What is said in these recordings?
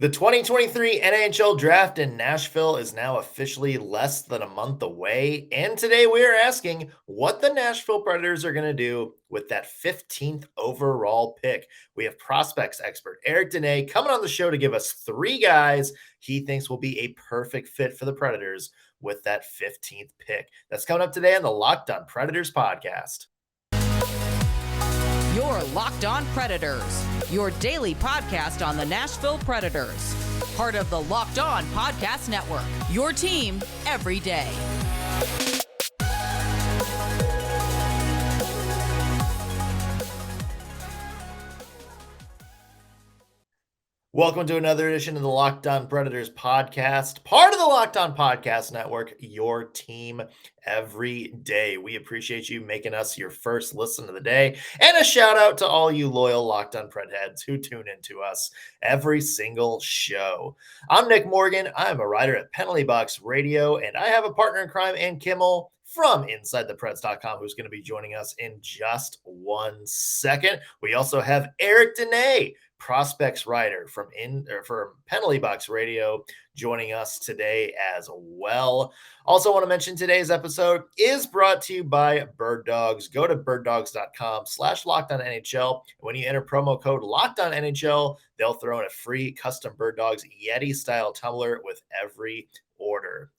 The 2023 NHL Draft in Nashville is now officially less than a month away, and today we are asking what the Nashville Predators are going to do with that 15th overall pick. We have prospects expert Eric Dunay coming on the show to give us three guys he thinks will be a perfect fit for the Predators with that 15th pick. That's coming up today on the Locked On Predators podcast. You're Locked On Predators, your daily podcast on the Nashville Predators. Part of the Locked On Podcast Network, your team every day. Welcome to another edition of the Locked On Predators podcast, part of the Locked On Podcast Network, your team every day. We appreciate you making us your first listen of the day. And a shout out to all you loyal Locked On Pred heads who tune into us every single show. I'm Nick Morgan. I'm a writer at Penalty Box Radio, and I have a partner in crime, Ann Kimmel, from InsideThePreds.com, who's going to be joining us in just 1 second. We also have Eric Dunay, prospects writer from Penalty Box Radio, joining us today as well. Also want to mention today's episode is brought to you by Bird Dogs. Go to birddogs.com/LockedOnNHL. When you enter promo code LockedOnNHL, they'll throw in a free custom Bird Dogs Yeti style tumbler with every order.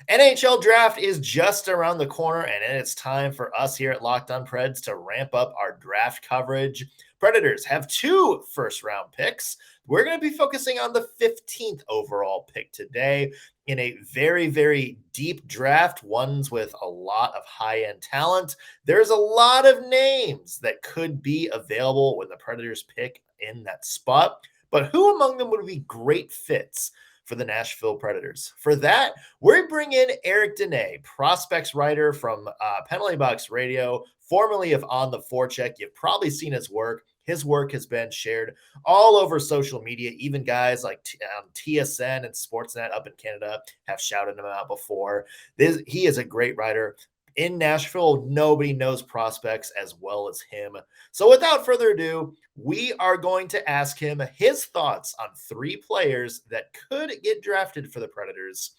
NHL Draft is just around the corner, and it's time for us here at Locked On Preds to ramp up our draft coverage. Predators have 2 first-round picks. We're going to be focusing on the 15th overall pick today in a very, very deep draft, ones with a lot of high-end talent. There's a lot of names that could be available when the Predators pick in that spot, but who among them would be great fits for the Nashville Predators? For that, we bring in Eric Dunay, prospects writer from Penalty Box Radio, formerly of On the Forecheck. You've probably seen his work. His work has been shared all over social media. Even guys like TSN and Sportsnet up in Canada have shouted him out before. He is a great writer. In Nashville, nobody knows prospects as well as him. So without further ado, we are going to ask him his thoughts on 3 players that could get drafted for the Predators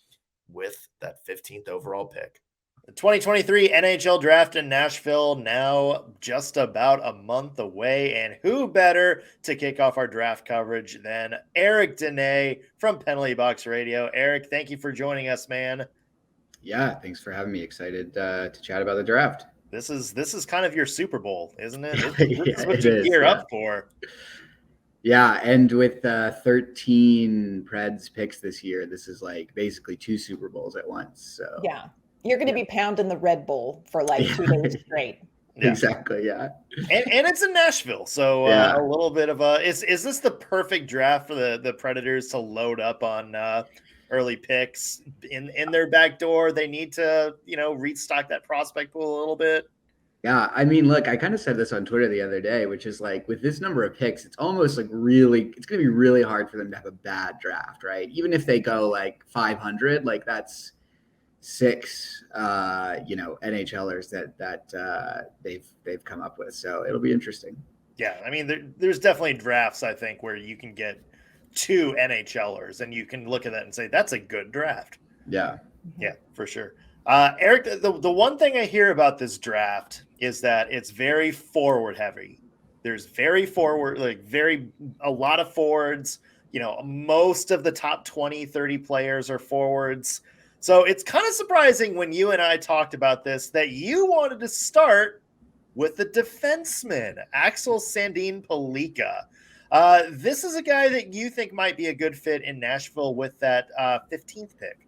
with that 15th overall pick. The 2023 NHL Draft in Nashville now just about a month away, and who better to kick off our draft coverage than Eric Dunay from Penalty Box Radio. Eric, thank you for joining us, man. Yeah, thanks for having me. Excited to chat about the draft. This is kind of your Super Bowl, isn't it? This is what you gear up for. Yeah, and with 13 Preds picks this year, this is like basically 2 Super Bowls at once. So yeah, you're going to be pounding the Red Bull for like 2 days straight. Yeah. Exactly, yeah. And it's in Nashville, so a little bit of a is this the perfect draft for the Predators to load up on early picks in their back door? They need to, restock that prospect pool a little bit. Yeah, I mean, look, I kind of said this on Twitter the other day, which is like with this number of picks, it's almost like it's going to be really hard for them to have a bad draft, right? Even if they go like 500, like that's 6, NHLers that they've come up with. So it'll be interesting. Yeah, I mean, there's definitely drafts, I think, where you can get 2 NHLers and you can look at that and say that's a good draft. Yeah, for sure. Eric, the one thing I hear about this draft is that it's very forward heavy. There's a lot of forwards. Most of the top 20, 30 players are forwards. So it's kind of surprising when you and I talked about this that you wanted to start with the defenseman, Axel Sandin Pellikka. This is a guy that you think might be a good fit in Nashville with that 15th pick.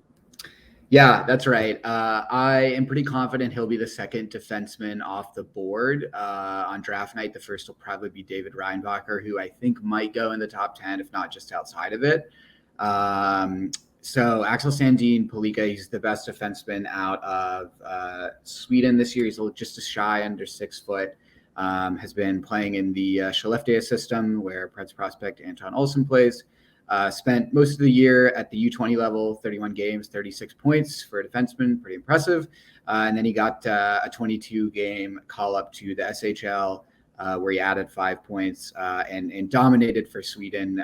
Yeah, that's right. I am pretty confident he'll be the second defenseman off the board on draft night. The first will probably be David Reinbacher, who I think might go in the top 10, if not just outside of it. So Axel Sandin Pellikka, he's the best defenseman out of Sweden this year. He's just a shy under 6 foot. Has been playing in the Skellefteå system where Preds prospect Anton Olsson plays. Spent most of the year at the U20 level, 31 games, 36 points for a defenseman, pretty impressive. And then he got a 22-game call-up to the SHL where he added 5 points and dominated for Sweden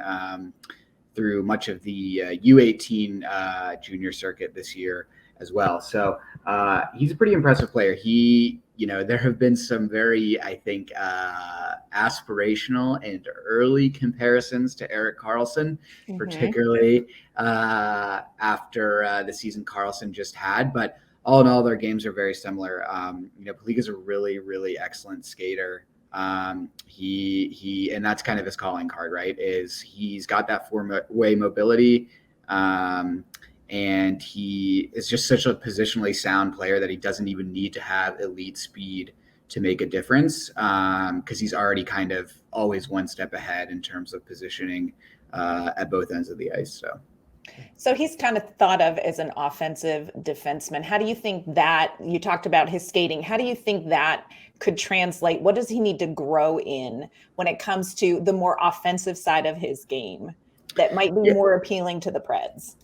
through much of the U18 junior circuit this year as well. So he's a pretty impressive player. There have been some very, I think, aspirational and early comparisons to Erik Karlsson, particularly after the season Karlsson just had. But all in all, their games are very similar. Pellikka is a really, really excellent skater. He and that's kind of his calling card, right? Is he's got that four-way mobility. And he is just such a positionally sound player that he doesn't even need to have elite speed to make a difference, because he's already kind of always one step ahead in terms of positioning at both ends of the ice. So he's kind of thought of as an offensive defenseman. How do you think that, you talked about his skating, how do you think that could translate? What does he need to grow in when it comes to the more offensive side of his game that might be more appealing to the Preds?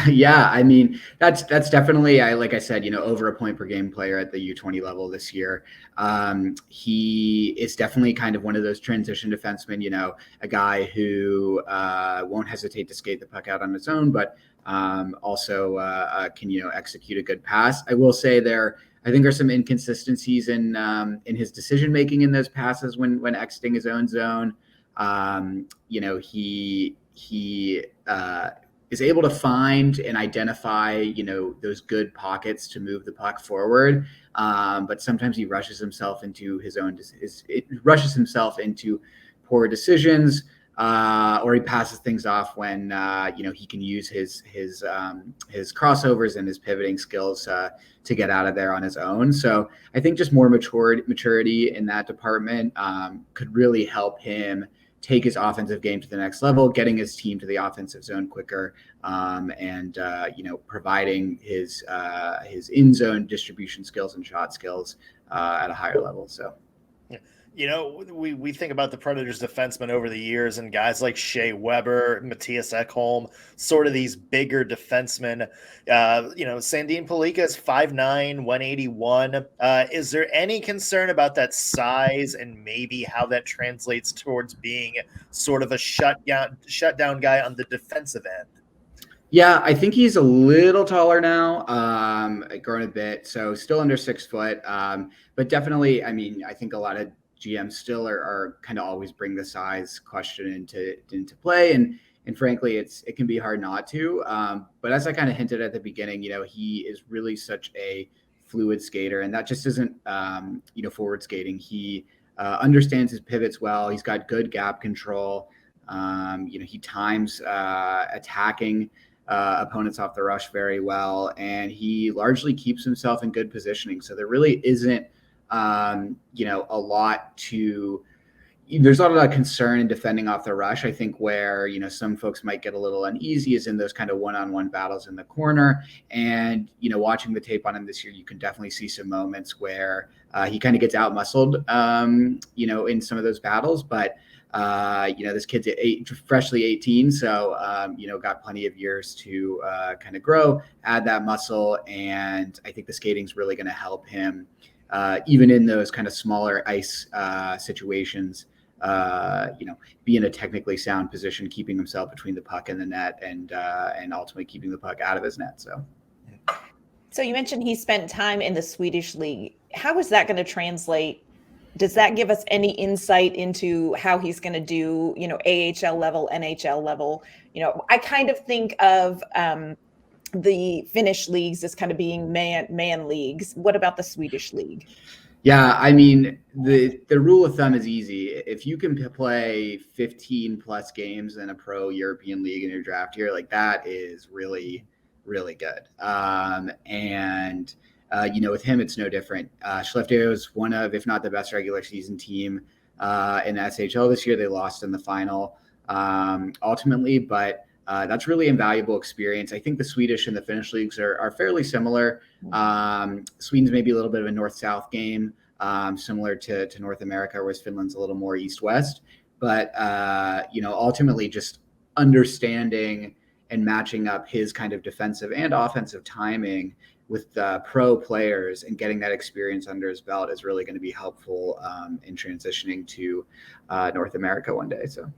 Yeah, I mean, that's definitely, like I said, over a point per game player at the U20 level this year. He is definitely kind of one of those transition defensemen, a guy who won't hesitate to skate the puck out on his own, but also can, execute a good pass. I will say I think there's some inconsistencies in his decision making in those passes when exiting his own zone. He is able to find and identify, those good pockets to move the puck forward. But sometimes he rushes himself into into poor decisions, or he passes things off when, he can use his crossovers and his pivoting skills to get out of there on his own. So I think just more maturity in that department could really help him take his offensive game to the next level, getting his team to the offensive zone quicker, and providing his in-zone distribution skills and shot skills at a higher level. So, we think about the Predators defensemen over the years and guys like Shea Weber, Matthias Ekholm, sort of these bigger defensemen. Sandin Pellikka is 5'9", 181. Is there any concern about that size and maybe how that translates towards being sort of a shutdown guy on the defensive end? Yeah, I think he's a little taller now, grown a bit, so still under 6 foot. But definitely, I mean, I think a lot of GMs still are kind of always bring the size question into play, and frankly, it can be hard not to. But as I kind of hinted at the beginning, he is really such a fluid skater, and that just isn't forward skating. He understands his pivots well. He's got good gap control. He times attacking opponents off the rush very well, and he largely keeps himself in good positioning. So there really isn't there's not a lot of concern in defending off the rush. I think where, some folks might get a little uneasy is in those kind of one-on-one battles in the corner. And, watching the tape on him this year, you can definitely see some moments where he kind of gets out-muscled, in some of those battles. But, this kid's freshly 18, so, got plenty of years to kind of grow, add that muscle. And I think the skating's really going to help him, even in those kind of smaller ice situations, be in a technically sound position, keeping himself between the puck and the net, and ultimately keeping the puck out of his net. So you mentioned he spent time in the Swedish league. How is that going to translate? Does that give us any insight into how he's going to do, AHL level, NHL level? I kind of think of the Finnish leagues as kind of being man leagues. What about the Swedish league? Yeah, I mean, the rule of thumb is easy. If you can play 15 plus games in a pro European league in your draft year, like that is really, really good. With him, it's no different. Skellefteå is one of, if not the best regular season team in the SHL this year. They lost in the final ultimately, but that's really invaluable experience. I think the Swedish and the Finnish leagues are fairly similar. Sweden's maybe a little bit of a north-south game, similar to North America, whereas Finland's a little more east-west. But, ultimately just understanding and matching up his kind of defensive and offensive timing with pro players and getting that experience under his belt is really going to be helpful in transitioning to North America one day. So.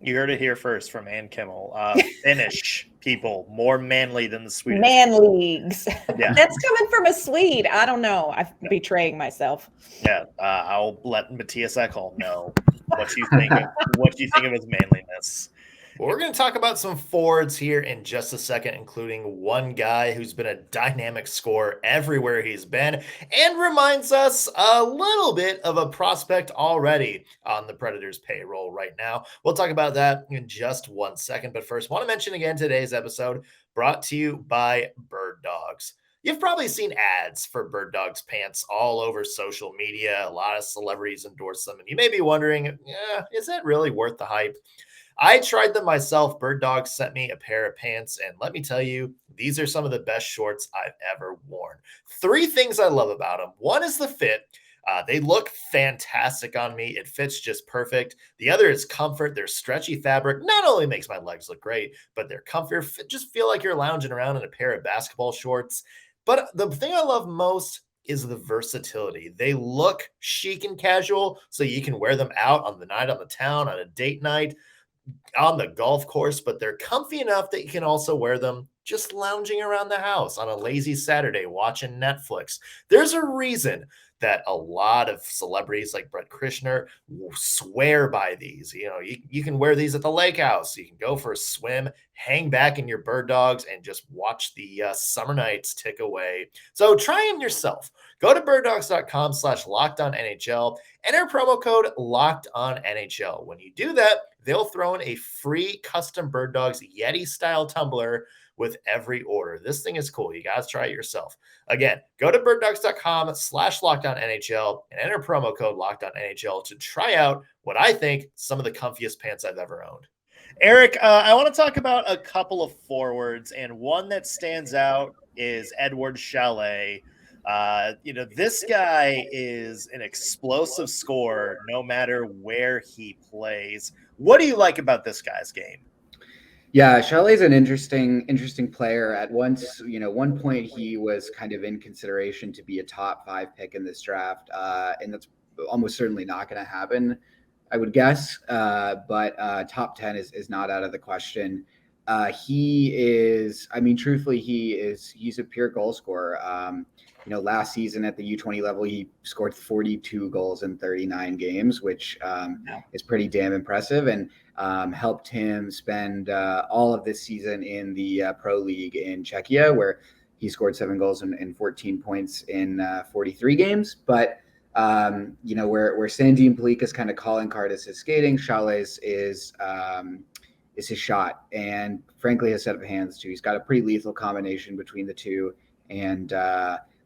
You heard it here first from Ann Kimmel. Finnish people more manly than the Swedish. Man leagues. Yeah. That's coming from a Swede. I don't know. I'm betraying myself. Yeah, I'll let Matthias Ekholm know what you think of his manliness. Well, we're going to talk about some forwards here in just a second, including one guy who's been a dynamic scorer everywhere he's been and reminds us a little bit of a prospect already on the Predators payroll right now. We'll talk about that in just 1 second. But first, want to mention again today's episode brought to you by Bird Dogs. You've probably seen ads for Bird Dogs pants all over social media. A lot of celebrities endorse them. And you may be wondering, is that really worth the hype? I tried them myself. Bird Dogs sent me a pair of pants, and let me tell you, these are some of the best shorts I've ever worn. 3 things I love about them. One is the fit. They look fantastic on me. It fits just perfect. The other is comfort. Their stretchy fabric not only makes my legs look great, but their comfort just feel like you're lounging around in a pair of basketball shorts. But the thing I love most is the versatility. They look chic and casual, so you can wear them out on the night on the town, on a date night, on the golf course, but they're comfy enough that you can also wear them just lounging around the house on a lazy Saturday watching Netflix. There's a reason that a lot of celebrities like Brett Krishner swear by these. You can wear these at the lake house. You can go for a swim, hang back in your Bird Dogs, and just watch the summer nights tick away. So try them yourself. Go to birddogs.com/LockedOnNHL. Enter promo code LockedOnNHL. When you do that, they'll throw in a free custom Bird Dogs Yeti-style tumbler with every order. This thing is cool. You guys try it yourself. Again, go to birddogs.com/LockedOnNHL and enter promo code LockedOnNHL to try out what I think some of the comfiest pants I've ever owned. Eric, I want to talk about a couple of forwards, and one that stands out is Eduard Sale. This guy is an explosive scorer no matter where he plays. What do you like about this guy's game? Yeah, Chalet's an interesting player. At one point he was kind of in consideration to be a top 5 pick in this draft, and that's almost certainly not going to happen, I would guess. But top 10 is not out of the question. He's a pure goal scorer. Last season at the U20 level, he scored 42 goals in 39 games, which is pretty damn impressive, and helped him spend all of this season in the Pro League in Czechia, where he scored 7 goals and 14 points in 43 games. But where Sandin Pellikka's kind of calling card is his skating, Chalet's is his shot, and frankly his set of hands too. He's got a pretty lethal combination between the two, and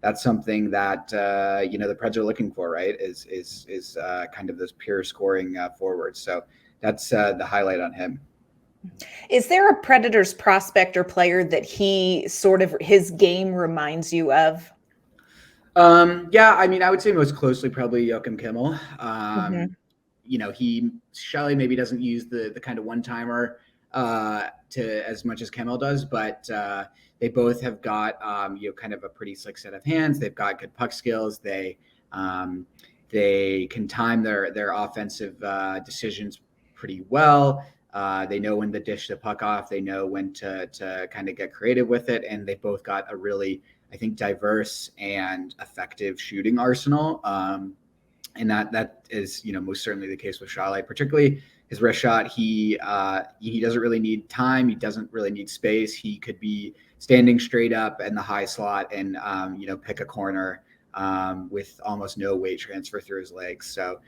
that's something that the Preds are looking for, right? Is kind of those pure scoring forwards. So that's the highlight on him. Is there a Predators prospect or player that his game reminds you of? I would say most closely probably Joachim Kimmel. Chalet maybe doesn't use the kind of one-timer to as much as Kimmel does, but they both have got kind of a pretty slick set of hands. They've got good puck skills. They can time their offensive decisions pretty well. They know when to dish the puck off. They know when to kind of get creative with it, and they both got a really, I think, diverse and effective shooting arsenal. And that is, most certainly the case with Chalet, particularly his wrist shot. He doesn't really need time. He doesn't really need space. He could be standing straight up in the high slot and, pick a corner with almost no weight transfer through his legs. So,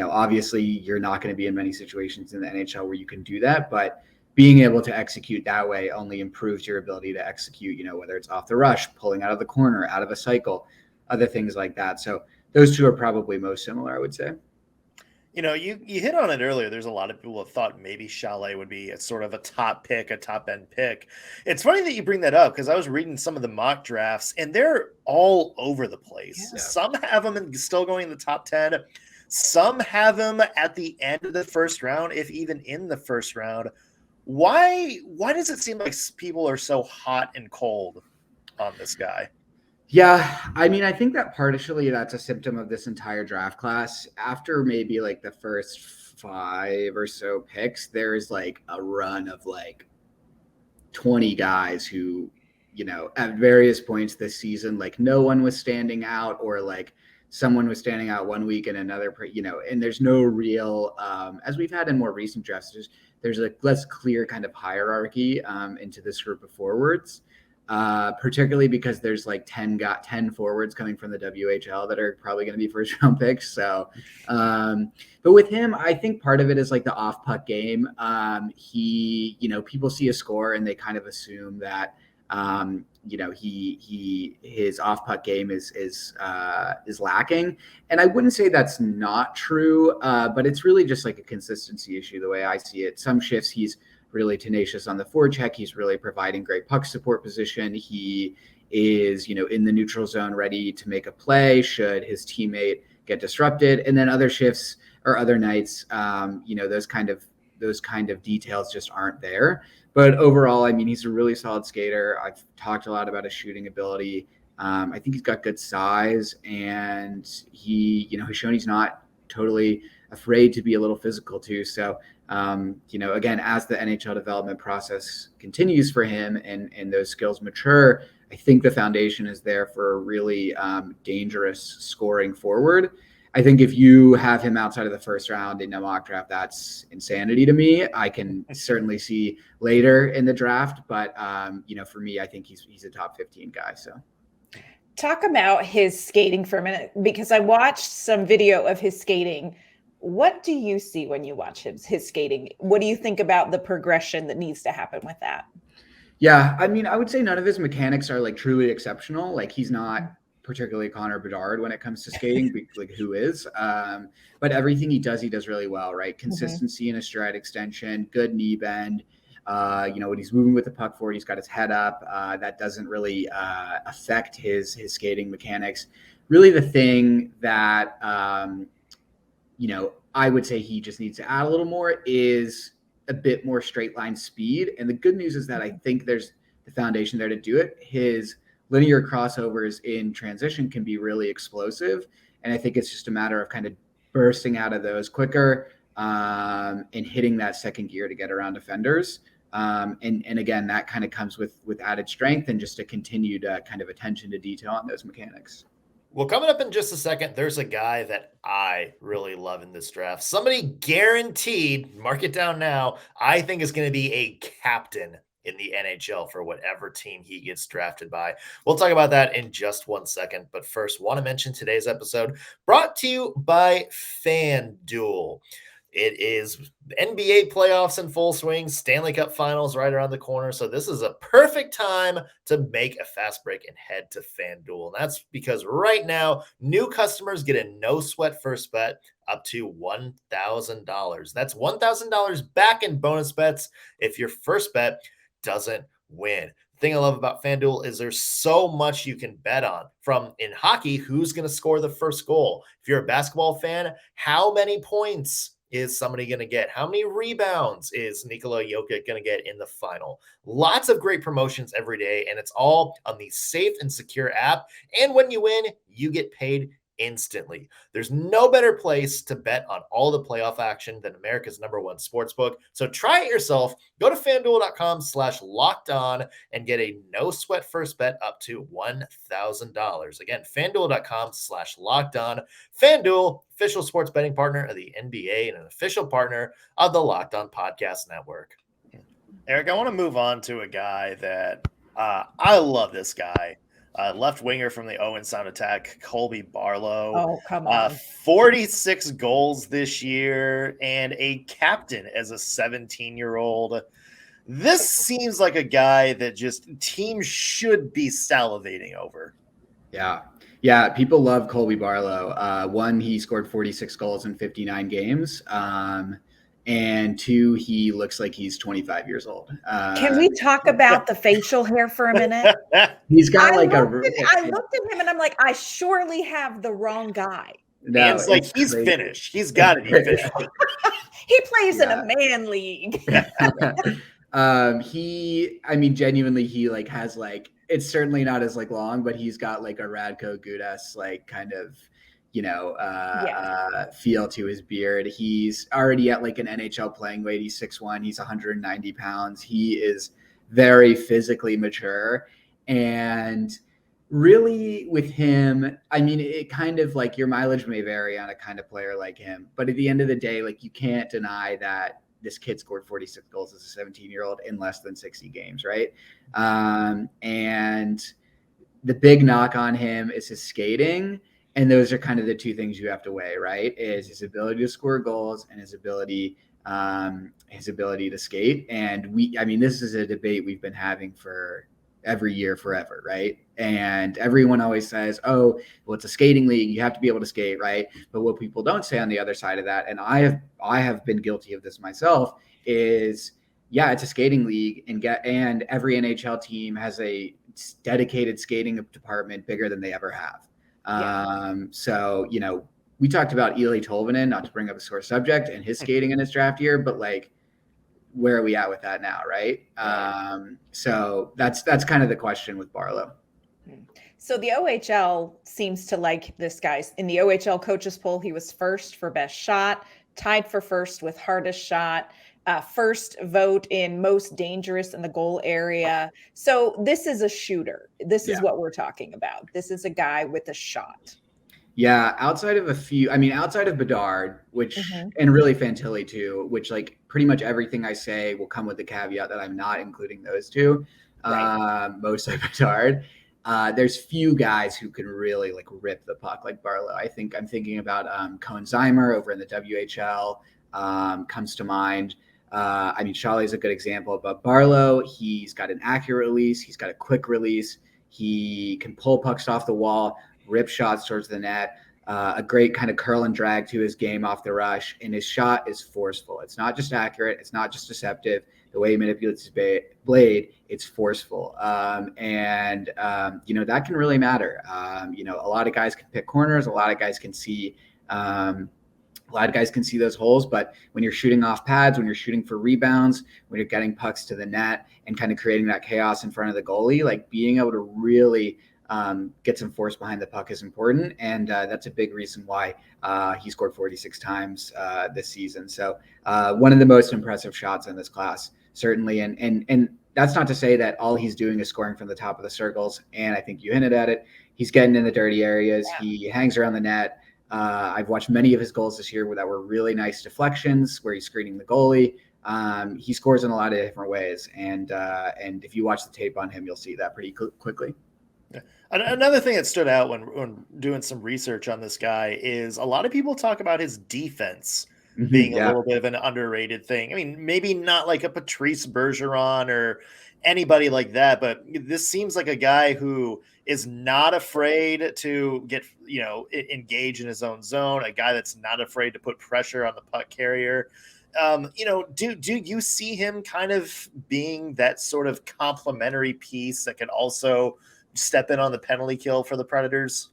obviously you're not going to be in many situations in the NHL where you can do that, but being able to execute that way only improves your ability to execute, whether it's off the rush, pulling out of the corner, out of a cycle, other things like that. So those two are probably most similar, I would say. You hit on it earlier. There's a lot of people who thought maybe Chalet would be a sort of a top end pick. It's funny that you bring that up because I was reading some of the mock drafts and they're all over the place. Yeah. Some have them still going in the top 10. Some have them at the end of the first round, if even in the first round. Why does it seem like people are so hot and cold on this guy? Yeah, I think that partially that's a symptom of this entire draft class. After maybe like the first 5 or so picks, there's like a run of like 20 guys who, you know, at various points this season, like no one was standing out, or like someone was standing out one week and another, you know, and there's no real, as we've had in more recent drafts, there's a less clear kind of hierarchy into this group of forwards, particularly because there's like 10 forwards coming from the WHL that are probably going to be first round picks. So, but with him, I think part of it is like the off puck game. He, you know, people see a score and they kind of assume that, you know, his off puck game is lacking. And I wouldn't say that's not true, but it's really just like a consistency issue, the way I see it. Some shifts he's really tenacious on the forecheck. He's really providing great puck support position. He is, you know, in the neutral zone, ready to make a play should his teammate get disrupted. And then other shifts or other nights, you know, those kind of details just aren't there. But overall, I mean, he's a really solid skater. I've talked a lot about his shooting ability. I think he's got good size, and he, you know, he's shown he's not totally afraid to be a little physical too. So, you know, again, as the NHL development process continues for him and those skills mature, I think the foundation is there for a really dangerous scoring forward. I think if you have him outside of the first round in a mock draft, that's insanity to me. I can certainly see later in the draft, but you know, for me, I think he's a top 15 guy. So talk about his skating for a minute, because I watched some video of his skating. What do you see when you watch his skating? What do you think about the progression that needs to happen with that? Yeah, I mean, I would say none of his mechanics are like truly exceptional. Like he's not particularly Connor Bedard when it comes to skating, like who is, but everything he does really well, right? Consistency in a stride extension, good knee bend, you know, when he's moving with the puck forward, he's got his head up, that doesn't really affect his skating mechanics. Really the thing that, you know, I would say he just needs to add a little more is a bit more straight line speed. And the good news is that I think there's the foundation there to do it. His linear crossovers in transition can be really explosive. And I think it's just a matter of kind of bursting out of those quicker and hitting that second gear to get around defenders. And again, that kind of comes with added strength and just a continued kind of attention to detail on those mechanics. Well, coming up in just a second, there's a guy that I really love in this draft. Somebody guaranteed, mark it down now, I think is going to be a captain in the NHL for whatever team he gets drafted by. We'll talk about that in just 1 second. But first, want to mention today's episode brought to you by FanDuel. It is NBA playoffs in full swing, Stanley Cup finals right around the corner. So this is a perfect time to make a fast break and head to FanDuel. And that's because right now, new customers get a no sweat first bet up to $1,000. That's $1,000 back in bonus bets if your first bet doesn't win. The thing I love about FanDuel is there's so much you can bet on. From in hockey, who's going to score the first goal? If you're a basketball fan, how many points is somebody going to get? How many rebounds is Nikola Jokic going to get in the final? Lots of great promotions every day, and it's all on the safe and secure app. And when you win, you get paid instantly. There's no better place to bet on all the playoff action than America's #1 sportsbook. So try it yourself. Go to FanDuel.com/lockedon and get a no sweat first bet up to $1,000. Again, FanDuel.com/lockedon. FanDuel, official sports betting partner of the NBA and an official partner of the Locked On Podcast Network. Eric, I want to move on to a guy that I love this guy. Left winger from the Owen Sound attack, Colby Barlow. Oh, come on. 46 goals this year and a captain as a 17-year-old. This seems like a guy that just teams should be salivating over. Yeah, people love Colby Barlow. One, he scored 46 goals in 59 games. And two, he looks like he's 25 years old. Can we talk about the facial hair for a minute? He's got I looked at him and I'm like, I surely have the wrong guy. No, it's like he's crazy. Finished. He's got to be finished. He plays in a man league. Genuinely, he like has like, it's certainly not as like long, but he's got like a Radko Gudas like kind of, feel to his beard. He's already at like an NHL playing weight. He's 6'1", he's 190 pounds. He is very physically mature. And really with him, I mean, it kind of like your mileage may vary on a kind of player like him, but at the end of the day, like you can't deny that this kid scored 46 goals as a 17-year-old in less than 60 games, right? And the big knock on him is his skating. And those are kind of the two things you have to weigh, right? Is his ability to score goals and his ability to skate. And this is a debate we've been having for every year forever, right? And everyone always says, oh, well, it's a skating league, you have to be able to skate, right? But what people don't say on the other side of that, and I have been guilty of this myself, is yeah, it's a skating league, and every NHL team has a dedicated skating department bigger than they ever have. So, we talked about Eli Tolvanen, not to bring up a sore subject, and his skating in his draft year, but like, where are we at with that now, right? So that's kind of the question with Barlow. So the OHL seems to like this guy. In the OHL coaches poll, he was first for best shot, tied for first with hardest shot, first vote in most dangerous in the goal area. So this is a shooter. This is what we're talking about. This is a guy with a shot. Yeah, outside of Bedard, which and really Fantilli too, which like pretty much everything I say will come with the caveat that I'm not including those two. Right. Mostly Bedard. There's few guys who can really like rip the puck like Barlow. I'm thinking about Cohen Zeimer over in the WHL comes to mind. Shawley's a good example, but Barlow, he's got an accurate release. He's got a quick release. He can pull pucks off the wall, rip shots towards the net, a great kind of curl and drag to his game off the rush. And his shot is forceful. It's not just accurate. It's not just deceptive. The way he manipulates his blade, it's forceful. That can really matter. A lot of guys can pick corners. A lot of guys can see those holes, but when you're shooting off pads, when you're shooting for rebounds, when you're getting pucks to the net and kind of creating that chaos in front of the goalie, like being able to really get some force behind the puck is important. And that's a big reason why he scored 46 times this season. So one of the most impressive shots in this class, certainly. And that's not to say that all he's doing is scoring from the top of the circles. And I think you hinted at it. He's getting in the dirty areas. Yeah. He hangs around the net. I've watched many of his goals this year that were really nice deflections where he's screening the goalie. He scores in a lot of different ways. And if you watch the tape on him, you'll see that pretty quickly. Yeah. Another thing that stood out when doing some research on this guy is a lot of people talk about his defense being a little bit of an underrated thing. I mean, maybe not like a Patrice Bergeron or anybody like that, but this seems like a guy who is not afraid to get, engage in his own zone, a guy that's not afraid to put pressure on the puck carrier. Do you see him kind of being that sort of complementary piece that can also step in on the penalty kill for the Predators?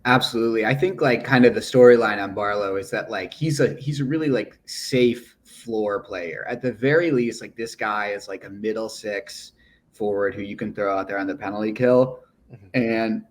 Absolutely. I think like kind of the storyline on Barlow is that like he's a really like safe floor player. At the very least, like this guy is like a middle six forward who you can throw out there on the penalty kill. And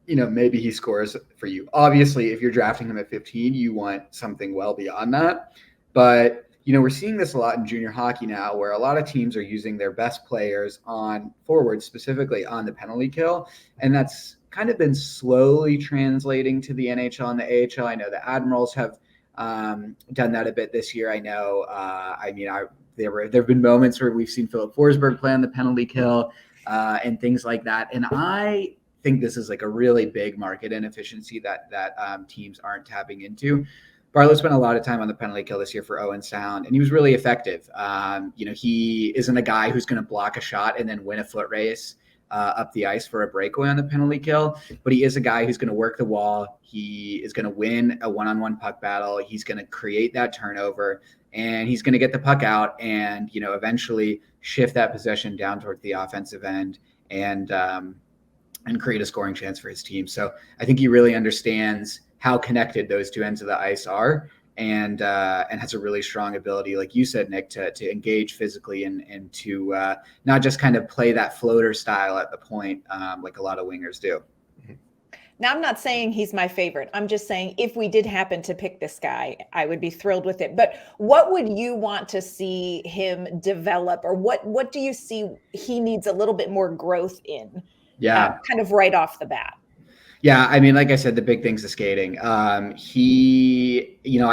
maybe he scores for you. Obviously, if you're drafting him at 15, you want something well beyond that. But we're seeing this a lot in junior hockey now, where a lot of teams are using their best players on forwards, specifically on the penalty kill. And that's kind of been slowly translating to the NHL and the AHL. I know the Admirals have done that a bit this year. I know, there have been moments where we've seen Philip Forsberg play on the penalty kill and things like that. And I think this is like a really big market inefficiency that teams aren't tapping into. Barlow spent a lot of time on the penalty kill this year for Owen Sound, and he was really effective. He isn't a guy who's going to block a shot and then win a foot race up the ice for a breakaway on the penalty kill, but he is a guy who's going to work the wall. He is going to win a one-on-one puck battle. He's going to create that turnover, and he's going to get the puck out and, eventually shift that possession down towards the offensive end and create a scoring chance for his team. So I think he really understands how connected those two ends of the ice are, and has a really strong ability, like you said, Nick, to engage physically and to not just kind of play that floater style at the point like a lot of wingers do. Now, I'm not saying he's my favorite. I'm just saying if we did happen to pick this guy, I would be thrilled with it. But what would you want to see him develop, or what do you see he needs a little bit more growth in? Yeah. Kind of right off the bat. Yeah, I mean, like I said, the big thing's the skating. I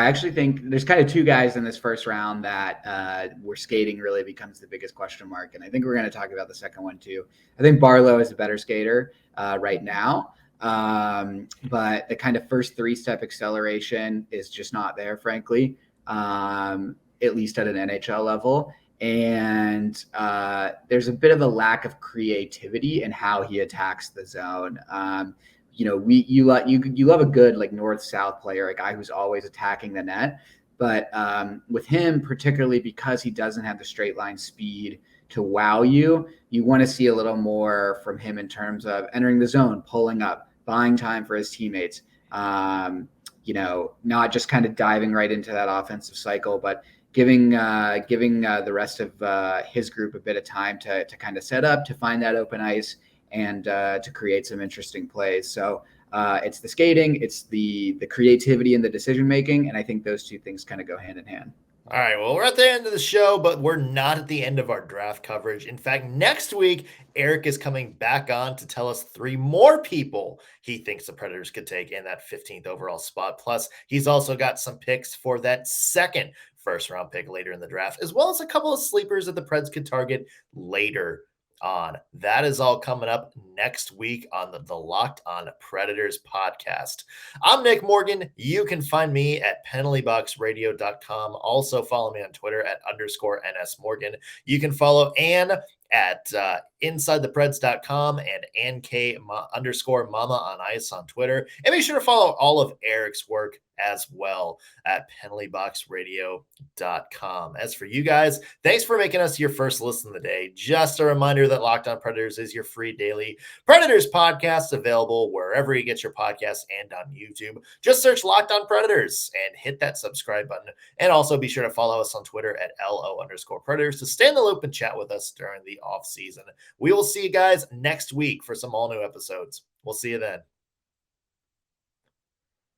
actually think there's kind of two guys in this first round that where skating really becomes the biggest question mark. And I think we're going to talk about the second one too. I think Barlow is a better skater right now. But the kind of first three-step acceleration is just not there, frankly, at least at an NHL level. And there's a bit of a lack of creativity in how he attacks the zone. You love a good like north-south player, a guy who's always attacking the net. But with him, particularly because he doesn't have the straight line speed to wow you, you want to see a little more from him in terms of entering the zone, pulling up, buying time for his teammates, not just kind of diving right into that offensive cycle, but giving the rest of his group a bit of time to kind of set up, to find that open ice, and to create some interesting plays. So it's the skating, it's the creativity and the decision making, and I think those two things kind of go hand in hand. All right, well, we're at the end of the show, but we're not at the end of our draft coverage. In fact, next week, Eric is coming back on to tell us 3 more people he thinks the Predators could take in that 15th overall spot. Plus, he's also got some picks for that second first-round pick later in the draft, as well as a couple of sleepers that the Preds could target later on. That is all coming up next week on the Locked On Predators podcast. I'm Nick Morgan. You can find me at penaltyboxradio.com. Also follow me on Twitter at _NSMorgan. You can follow Ann at InsideThePreds.com and _Mama on Ice on Twitter. And be sure to follow all of Eric's work as well at penaltyboxradio.com. As for you guys, thanks for making us your first listen of the day. Just a reminder that Locked On Predators is your free daily Predators podcast, available wherever you get your podcasts and on YouTube. Just search Locked On Predators and hit that subscribe button. And also be sure to follow us on Twitter at LO_Predators to stay in the loop and chat with us during the off season. We will see you guys next week for some all new episodes. We'll see you then.